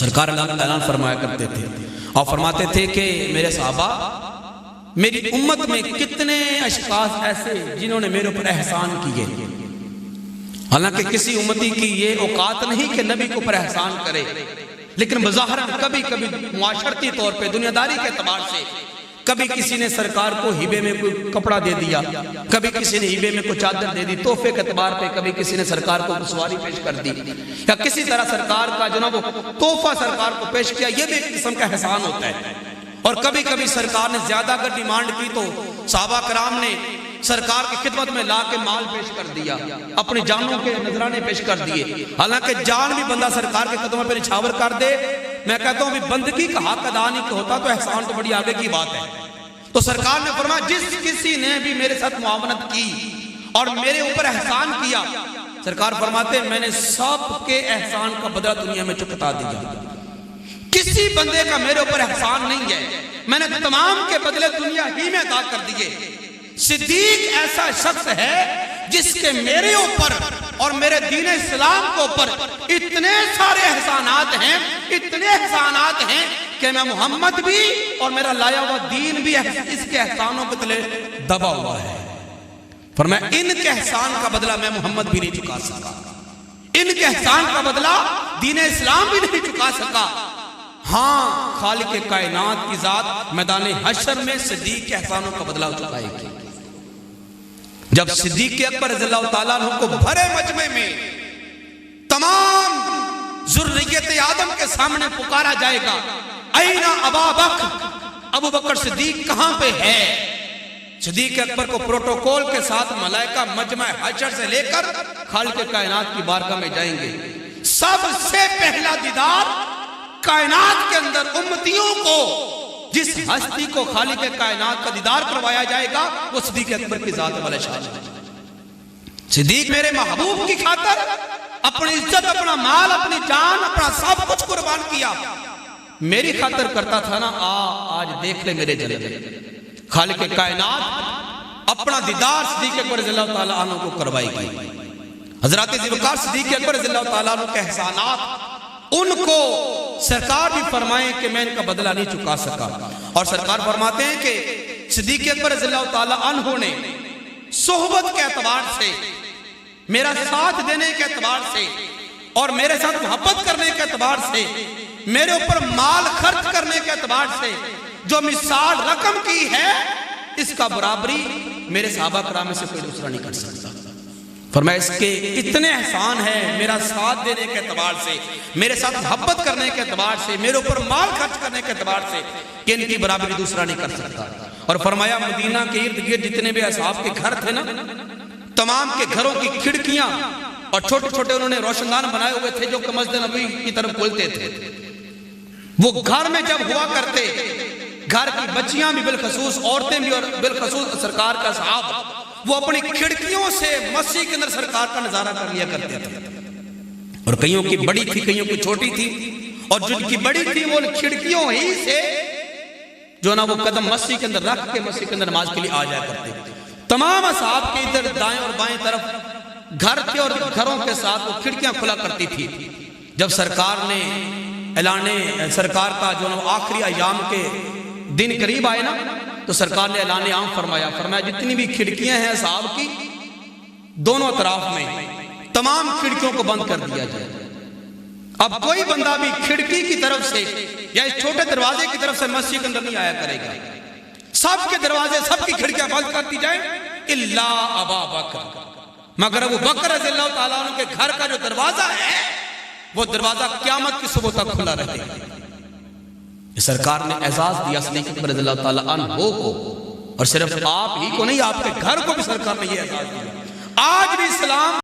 سرکار اعلان فرمایا کرتے تھے اور فرماتے تھے کہ میرے صحابہ، میری امت میں کتنے اشخاص ایسے جنہوں نے میرے اوپر احسان کیے. حالانکہ کسی امتی کی یہ اوقات نہیں کہ نبی کو پر احسان کرے، لیکن بظاہراً کبھی کبھی معاشرتی طور پہ دنیا داری کے اعتبار سے کبھی کسی نے سرکار کو ہیبے میں کوئی کپڑا دے دیا، کبھی کسی نے ہیبے میں کوئی چادر دے دی تحفے کے اعتبار پہ، کبھی کسی نے سرکار کو سواری پیش کر دی، یا کسی طرح سرکار کا جناب تحفہ سرکار کو پیش کیا، یہ بھی ایک قسم کا احسان ہوتا ہے. اور کبھی کبھی سرکار نے زیادہ اگر ڈیمانڈ کی تو صحابہ کرام نے سرکار کی خدمت میں لا کے مال پیش کر دیا، اپنی جانوں کے نذرانے پیش کر دیے. حالانکہ جان بھی بندہ سرکار کے قدموں پہ نچھاور کر دے، میں کہتا ہوں بندگی کا حق ادا نہیں ہوتا تو احسان تو بڑی آگے کی بات ہے. تو سرکار نے فرمایا جس کسی نے بھی میرے ساتھ معاونت کی اور میرے اوپر احسان کیا، سرکار فرماتے ہیں میں نے سب کے احسان کا بدلہ دنیا میں چکتا دیا. کسی بندے کا میرے اوپر احسان نہیں ہے، میں نے تمام کے بدلے دنیا ہی میں ادا کر دیے. صدیق ایسا شخص ہے جس کے میرے اوپر اور میرے دین اسلام کے اوپر اتنے سارے احسانات ہیں، اتنے احسانات ہیں کہ میں محمد بھی اور میرا لایا ہوا دین بھی اس کے احسانوں کے تلے دبا ہوا ہے. فرمایا ان کے احسان کا بدلہ میں محمد بھی نہیں چکا سکا، ان کے احسان کا بدلہ دین اسلام بھی نہیں چکا سکا. ہاں خالق کائنات کی ذات میدان حشر میں صدیق کے احسانوں کا بدلہ چکائے گی. جب صدیق اکبر رضی اللہ تعالیٰ عنہ کو بھرے مجمع میں تمام ذریت آدم کے سامنے پکارا جائے گا، اینا ابا بکر، ابو بکر صدیق کہاں پہ ہے؟ صدیق اکبر کو پروٹوکول کے ساتھ ملائکہ مجمع حشر سے لے کر خالق کائنات کی بارگاہ میں جائیں گے. سب سے پہلا دیدار کائنات کے اندر امتیوں کو جس ہستی کو خالق کائنات کا دیدار کروایا جائے گا وہ صدیق اکبر کی ذات والا شان ہے. صدیق میرے محبوب کی خاطر اپنی عزت، اپنا مال، اپنی جان، اپنا سب کچھ قربان کیا. میری خاطر کرتا تھا نا، آج دیکھ لے میرے جلوے. خالق کائنات اپنا دیدار صدیق اکبر رضی اللہ تعالیٰ عنہ کو کروائی گئی. حضرات ذوالفقار صدیق اکبر رضی اللہ تعالیٰ عنہ کے احسانات ان کو سرکار بھی فرمائیں کہ میں ان کا بدلہ نہیں چکا سکا. اور سرکار فرماتے ہیں کہ صدیق اکبر رضی اللہ تعالیٰ عنہ نے صحبت کے اعتبار سے، میرا ساتھ دینے کے اعتبار سے اور میرے ساتھ محبت کرنے کے اعتبار سے، میرے اوپر مال خرچ کرنے کے اعتبار سے جو مثال رقم کی ہے، اس کا برابری میرے صحابہ کرام میں سے کوئی دوسرا نہیں کر سکتا. فرمایا اس کے اتنے احسان ہیں میرا ساتھ دینے کے اعتبار سے، میرے ساتھ محبت کرنے کے اعتبار سے، میرے اوپر مال خرچ کرنے کے اعتبار سے، کہ ان کی برابری دوسرا نہیں کر سکتا. اور فرمایا مدینہ کے ارد گرد جتنے بھی اصحاب کے گھر تھے نا، تمام کے گھروں کی کھڑکیاں اور چھوٹے چھوٹے انہوں نے روشن دان بنائے ہوئے تھے جو کہ مسجد نبوی کی طرف کھولتے تھے. وہ گھر میں جب ہوا کرتے، گھر کی بچیاں بھی بالخصوص، عورتیں بھی اور بالخصوص سرکار کا صحابہ، وہ اپنی کھڑکیوں سے مسجد کے اندر سرکار کا نظارہ کر لیا کرتے تھے. اور کئیوں کی بڑی تھی، کئیوں کی چھوٹی تھی، اور جن کی بڑی تھی وہ کھڑکیوں ہی سے جو نا وہ قدم مسجد کے اندر رکھ کے مسجد کے اندر نماز کے لیے آ جایا کرتے. تمام اصحاب کے ادھر دائیں اور بائیں طرف گھر تھے اور گھروں کے ساتھ وہ کھڑکیاں کھلا کرتی تھی. جب سرکار نے اعلان سرکار کا جو نا آخری ایام کے دن قریب آئے نا، تو سرکار نے اعلان عام فرمایا جتنی بھی کھڑکیاں ہیں اصحاب کی دونوں اطراف میں، تمام کھڑکیوں کو بند کر دیا جائے. اب کوئی بندہ بھی کھڑکی کی طرف سے یا اس چھوٹے دروازے کی طرف سے مسجد کے اندر نہیں آیا کرے گا. سب کے دروازے، سب کی کھڑکیاں بند کر دی جائیں الا ابا بکر، مگر ابو بکر رضی اللہ تعالیٰ عنہ کے گھر کا جو دروازہ ہے وہ دروازہ قیامت کی صبح تک کھلا رہے گا. سرکار نے اعزاز دیا صدیق اکبر رضی اللہ تعالیٰ عنہ کو، اور صرف آپ ہی کو نہیں، آپ کے گھر کو بھی سرکار نے یہ اعزاز دیا. آج بھی اسلام